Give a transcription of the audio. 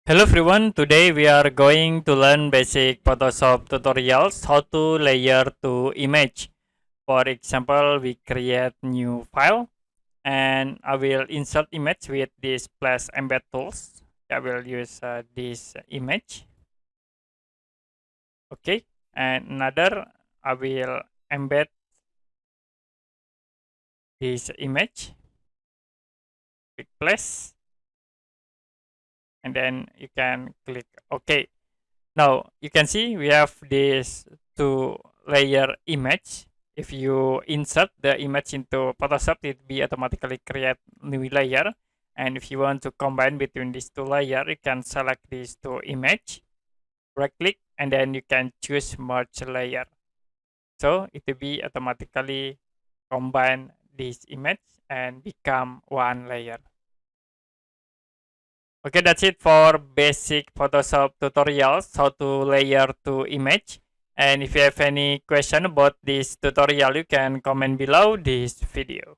Hello everyone, today we are going to learn basic Photoshop tutorials how to layer to image. For example, we create new file and I will insert image with this plus embed tools. I will use this image. Okay, and another I will embed this image. Click plus and then you can click OK. Now you can see we have this two layer image. If you insert the image into Photoshop, it will be automatically create new layer. And if you want to combine between these two layers, you can select these two image, right click, and then you can choose merge layer. So it will be automatically combine this image and become one layer. Okay, that's it for basic Photoshop tutorials, how to layer to image. And if you have any question about this tutorial, you can comment below this video.